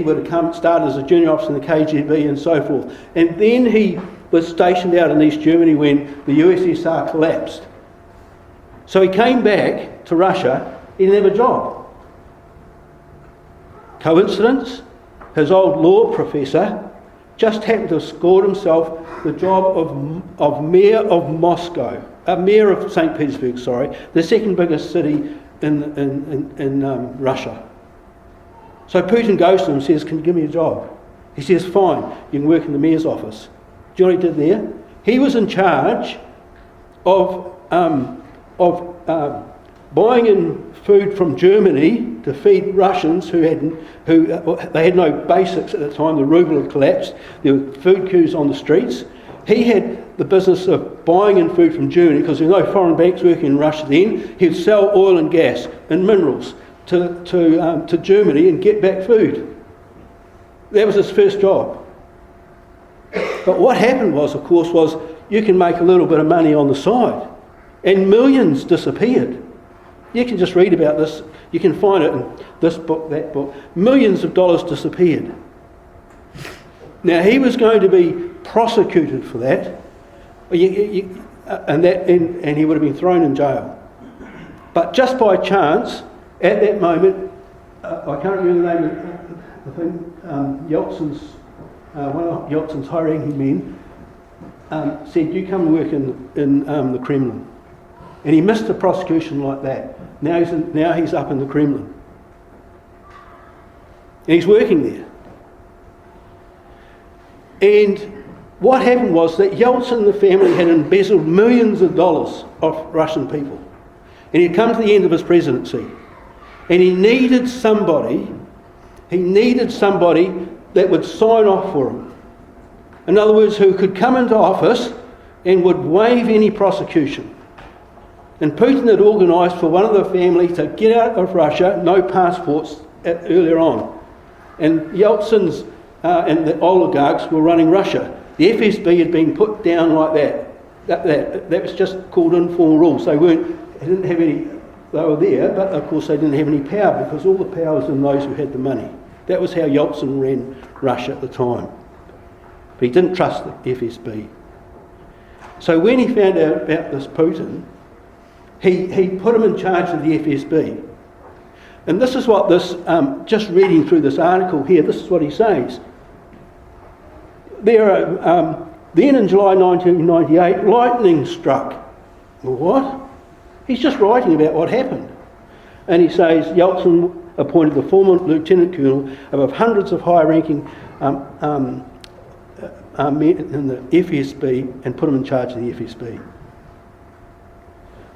would have started as a junior officer in the KGB and so forth. And then he was stationed out in East Germany when the USSR collapsed. So he came back to Russia. He didn't have a job. Coincidence? His old law professor just happened to have scored himself the job of mayor of Moscow, mayor of St. Petersburg, the second biggest city in Russia. So Putin goes to him and says, "Can you give me a job?" He says, "Fine, you can work in the mayor's office." Do you know what he did there? He was in charge of buying in food from Germany to feed Russians who they had no basics at the time. The ruble had collapsed. There were food queues on the streets. He had the business of buying in food from Germany because there were no foreign banks working in Russia then. He'd sell oil and gas and minerals to Germany and get back food. That was his first job. But what happened was you can make a little bit of money on the side, and millions disappeared. You can just read about this. You can find it in this book, that book. Millions of dollars disappeared. Now, he was going to be prosecuted for that, and he would have been thrown in jail. But just by chance, at that moment, I can't remember the name of the thing, Yeltsin's, one of Yeltsin's high-ranking men said, "You come and work in the Kremlin." And he missed the prosecution like that. Now he's up in the Kremlin. And he's working there. And what happened was that Yeltsin and the family had embezzled millions of dollars off Russian people. And he'd come to the end of his presidency. And he needed somebody that would sign off for him. In other words, who could come into office and would waive any prosecution. And Putin had organised for one of the family to get out of Russia, no passports, earlier on. And Yeltsin's and the oligarchs were running Russia. The FSB had been put down like that. That was just called informal rules. They didn't have any. They were there, but of course they didn't have any power because all the power was in those who had the money. That was how Yeltsin ran Russia at the time. But he didn't trust the FSB. So when he found out about this Putin, he put him in charge of the FSB. And this is what this, just reading through this article here, this is what he says. Then in July 1998, lightning struck. Well, what? He's just writing about what happened. And he says, Yeltsin appointed the former lieutenant colonel above hundreds of high-ranking men in the FSB and put him in charge of the FSB.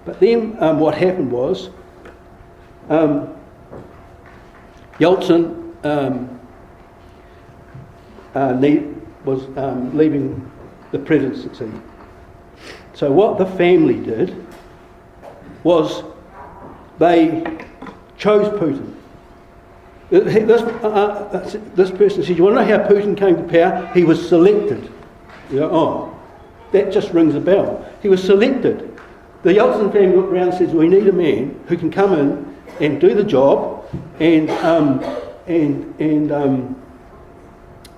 But then what happened was Yeltsin was leaving the presidency. So what the family did was they chose Putin. This person said, "You want to know how Putin came to power? He was selected." You go, "Oh, that just rings a bell." He was selected. The Yeltsin family looked around and said, "We need a man who can come in and do the job and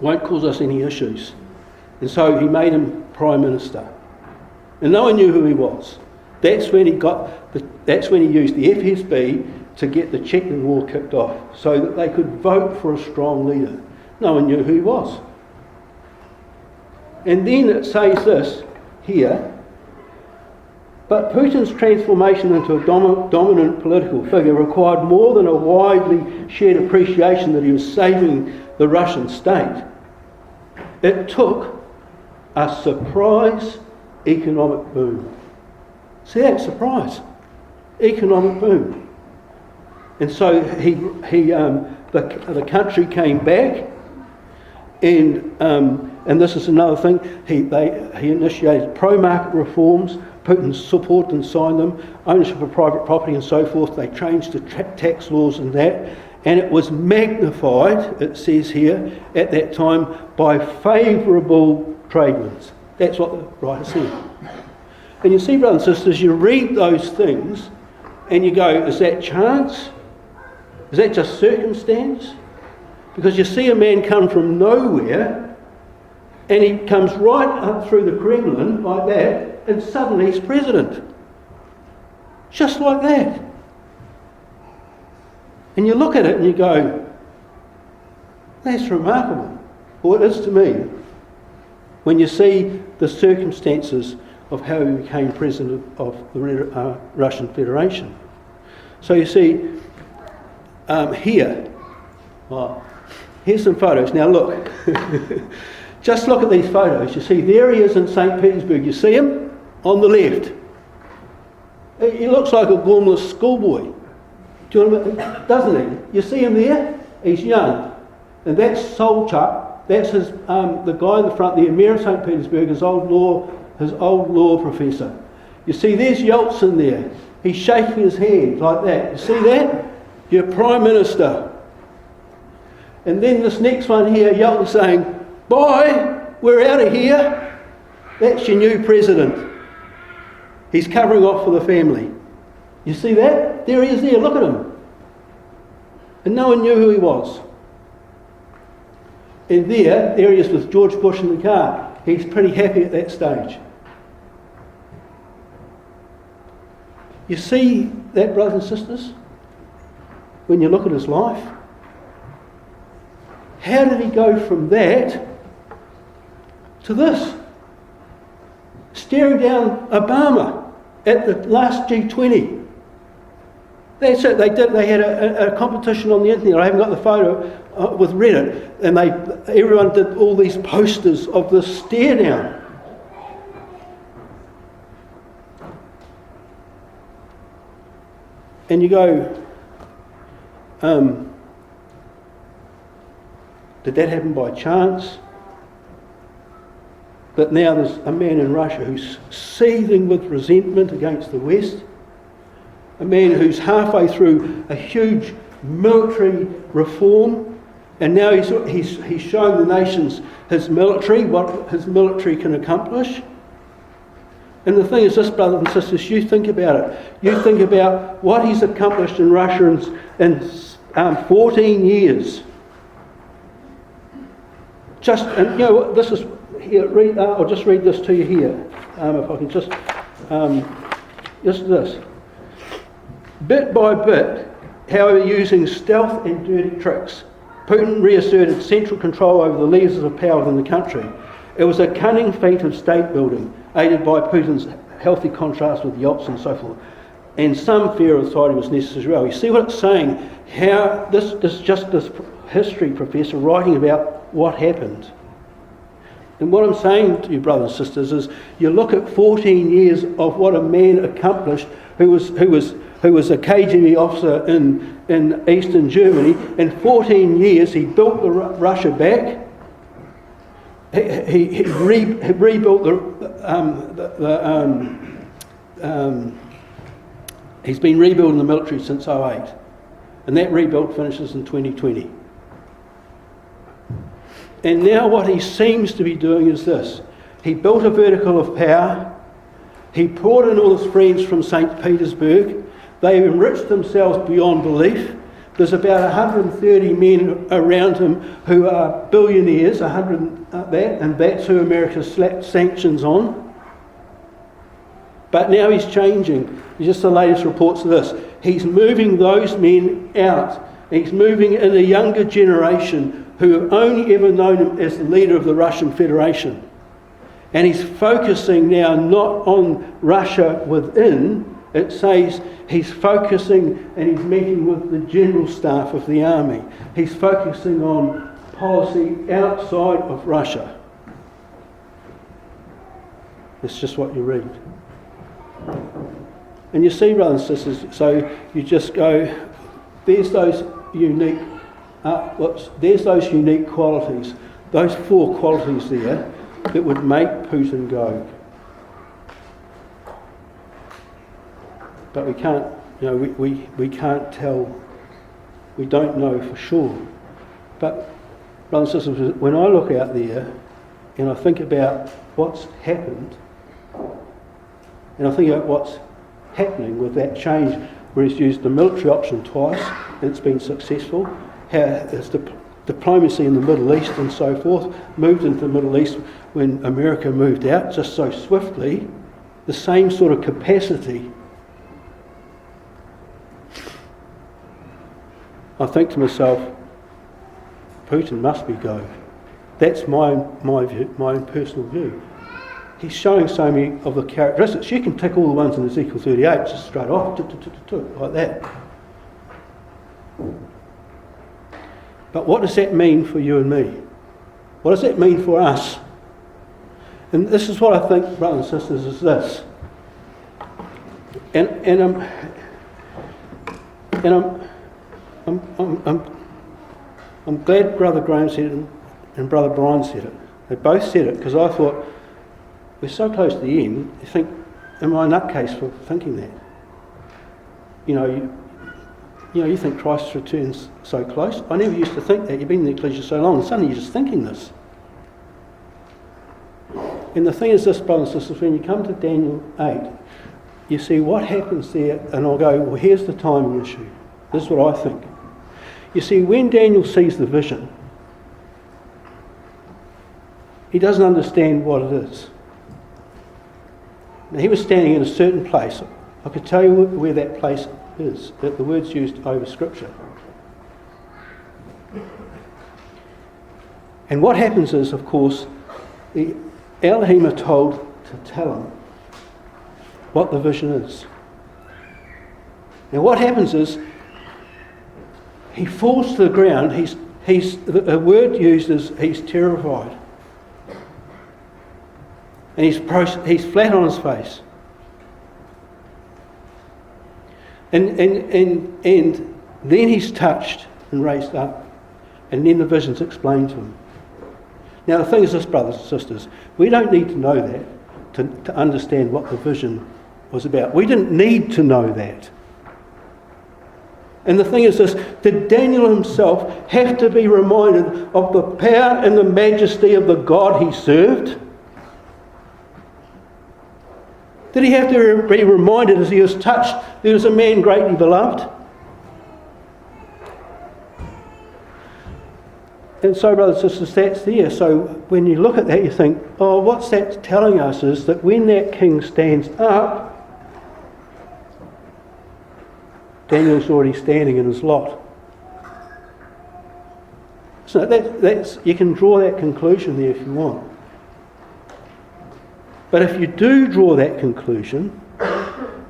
won't cause us any issues." And so he made him Prime Minister. And no one knew who he was. That's when he used the FSB to get the Chechen War kicked off, so that they could vote for a strong leader. No one knew who he was. And then it says this here, but Putin's transformation into a dominant political figure required more than a widely shared appreciation that he was saving the Russian state. It took a surprise economic boom. See that surprise? Economic boom. And so the country came back, and this is another thing. He initiated pro-market reforms. Putin supported and signed them. Ownership of private property and so forth. They changed the tax laws and that, and it was magnified. It says here at that time by favourable trade winds. That's what the writer said. And you see, brothers and sisters, you read those things, and you go, "Is that chance? Is that just circumstance?" Because you see a man come from nowhere, and he comes right up through the Kremlin like that, and suddenly he's president. Just like that. And you look at it and you go, that's remarkable. Well, it is to me, when you see the circumstances of how he became president of the Russian Federation. So you see, here's some photos. Now look, just look at these photos. You see, there he is in St. Petersburg. You see him on the left. He looks like a gormless schoolboy. Doesn't he? You see him there? He's young. And that's Sobchak. That's the guy in the front there, Mayor of St. Petersburg, his old law professor. You see, there's Yeltsin there. He's shaking his hand like that. You see that? You're Prime Minister. And then this next one here, Yeltsin saying, "Bye, we're out of here." That's your new president. He's covering off for the family. You see that? There he is there, look at him. And no one knew who he was. And there he is with George Bush in the car. He's pretty happy at that stage. You see that, brothers and sisters? When you look at his life? How did he go from that to this? Staring down Obama at the last G20. That's it. They had a competition on the internet. I haven't got the photo with Reddit, and everyone did all these posters of this stare down. And you go, did that happen by chance? But now there's a man in Russia who's seething with resentment against the West. A man who's halfway through a huge military reform, and now he's showing the nations his military, what his military can accomplish. And the thing is this, brothers and sisters, you think about it. You think about what he's accomplished in Russia in 14 years. This is here. I'll just read this to you here, if I can just this. Bit by bit, however, using stealth and dirty tricks, Putin reasserted central control over the levers of power within the country. It was a cunning feat of state building, aided by Putin's healthy contrast with yachts and so forth. And some fear of authority was necessary as well. You see what it's saying? How this history professor writing about what happened. And what I'm saying to you, brothers and sisters, is you look at 14 years of what a man accomplished who was a KGB officer in Eastern Germany. In 14 years, he built Russia back. He rebuilt he's been rebuilding the military since 2008, and that rebuild finishes in 2020. And now what he seems to be doing is this. He built a vertical of power. He brought in all his friends from St. Petersburg. They enriched themselves beyond belief. There's about 130 men around him who are billionaires, and that's who America slapped sanctions on. But now he's changing. Just the latest reports of this. He's moving those men out. He's moving in a younger generation who have only ever known him as the leader of the Russian Federation. And he's focusing now not on Russia within. It says he's focusing and he's meeting with the general staff of the army. He's focusing on policy outside of Russia. It's just what you read. And you see, brothers and sisters, so you just go, there's those unique qualities, those 4 qualities there that would make Putin go. But we can't, we can't tell, we don't know for sure. But, brothers and sisters, when I look out there and I think about what's happened, and I think about what's happening with that change where he's used the military option twice and it's been successful, how his diplomacy in the Middle East and so forth moved into the Middle East when America moved out just so swiftly, the same sort of capacity. I think to myself, Putin must be go. That's my view, my own personal view. He's showing so many of the characteristics. You can tick all the ones in Ezekiel 38 just straight off, like that. But what does that mean for you and me? What does that mean for us? And this is what I think, brothers and sisters, is this. And I'm glad Brother Graham said it and Brother Brian said it. They both said it because I thought, we're so close to the end, you think, am I a nutcase for thinking that? You think Christ's return's so close. I never used to think that. You've been in the Ecclesia so long, and suddenly you're just thinking this. And the thing is this, brothers and sisters, when you come to Daniel 8, you see what happens there, and I'll go, well, here's the timing issue. This is what I think. You see, when Daniel sees the vision, he doesn't understand what it is. Now, he was standing in a certain place. I could tell you where that place is, that the word's used over Scripture. And what happens is, of course, the Elohim are told to tell him what the vision is. Now what happens is, he falls to the ground. The word used is he's terrified. And he's flat on his face. And then he's touched and raised up. And then the vision's explained to him. Now the thing is this, brothers and sisters, we don't need to know that to understand what the vision was about. We didn't need to know that. And the thing is this, did Daniel himself have to be reminded of the power and the majesty of the God he served? Did he have to be reminded as he was touched there was a man greatly beloved? And so, brothers and sisters, that's there. So when you look at that, you think, oh, what's that telling us is that when that king stands up, Daniel's already standing in his lot. So that's you can draw that conclusion there if you want. But if you do draw that conclusion,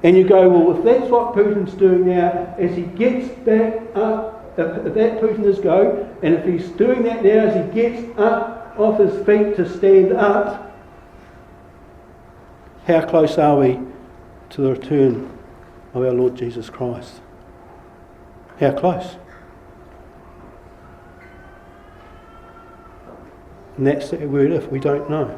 and you go, well, if that's what Putin's doing now, as he gets back up, if that Putin is go, and if he's doing that now as he gets up off his feet to stand up, how close are we to the return of our Lord Jesus Christ? How close? And that's that word if, we don't know.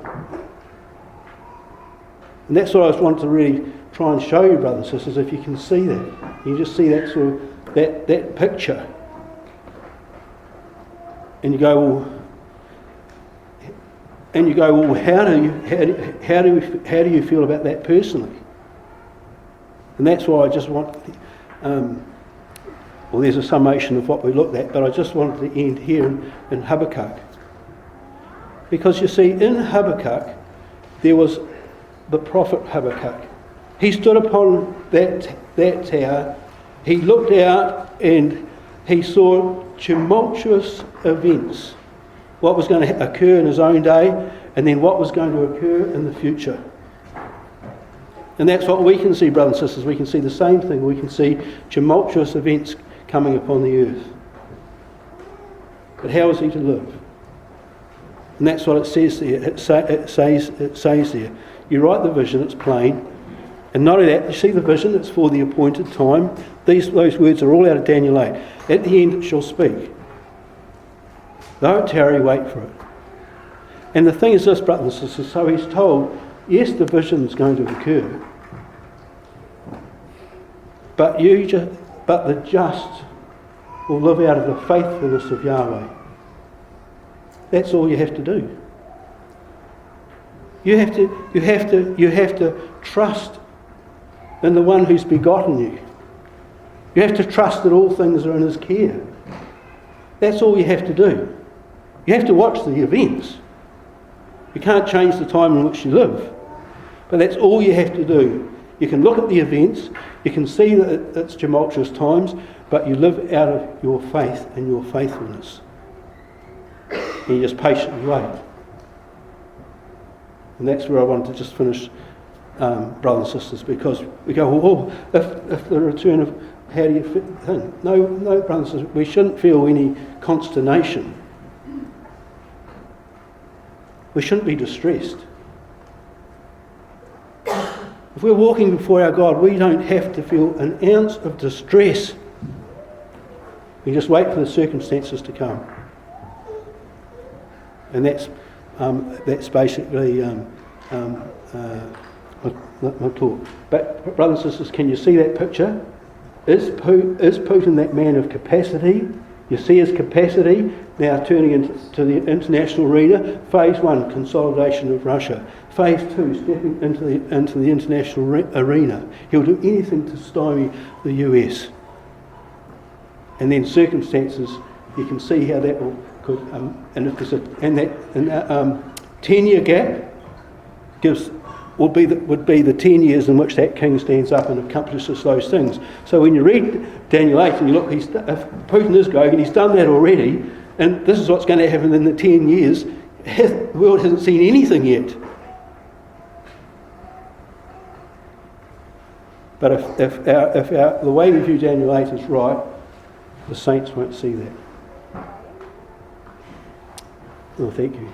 And that's what I just want to really try and show you, brothers and sisters, if you can see that. You just see that sort of, that picture. And you go, well, how do you feel about that personally? And that's why I just want, there's a summation of what we looked at, but I just wanted to end here in Habakkuk. Because you see, in Habakkuk, there was the prophet Habakkuk. He stood upon that tower, he looked out and he saw tumultuous events. What was going to occur in his own day, and then what was going to occur in the future. And that's what we can see, brothers and sisters. We can see the same thing. We can see tumultuous events coming upon the earth. But how is he to live? And that's what it says there. It says there. You write the vision, it's plain. And not only that, you see the vision, it's for the appointed time. Those words are all out of Daniel 8. At the end it shall speak. Though it tarry, wait for it. And the thing is this, brothers and sisters, so he's told, yes, the vision is going to occur. But the just will live out of the faithfulness of Yahweh. That's all you have to do. You have to trust in the one who's begotten you. You have to trust that all things are in his care. That's all you have to do. You have to watch the events. You can't change the time in which you live. But that's all you have to do. You can look at the events, you can see that it's tumultuous times, but you live out of your faith and your faithfulness. And you just patiently wait. And that's where I wanted to just finish, brothers and sisters, because we go, well, if the return of, how do you fit in? No, brothers and sisters, we shouldn't feel any consternation. We shouldn't be distressed. If we're walking before our God, we don't have to feel an ounce of distress. We just wait for the circumstances to come. And that's basically my talk. But brothers and sisters, can you see that picture? Is Putin that man of capacity? You see his capacity now turning into the international arena. Phase 1, consolidation of Russia. phase 2, stepping into the international arena. He'll do anything to stymie the US. And then circumstances, you can see how that and if there's 10-year gap would be the 10 years in which that king stands up and accomplishes those things. So when you read Daniel 8 and you look, if Putin is going, and he's done that already, and this is what's going to happen in the 10 years, the world hasn't seen anything yet. But if the way we view Daniel 8 is right, the saints won't see that. Well, thank you.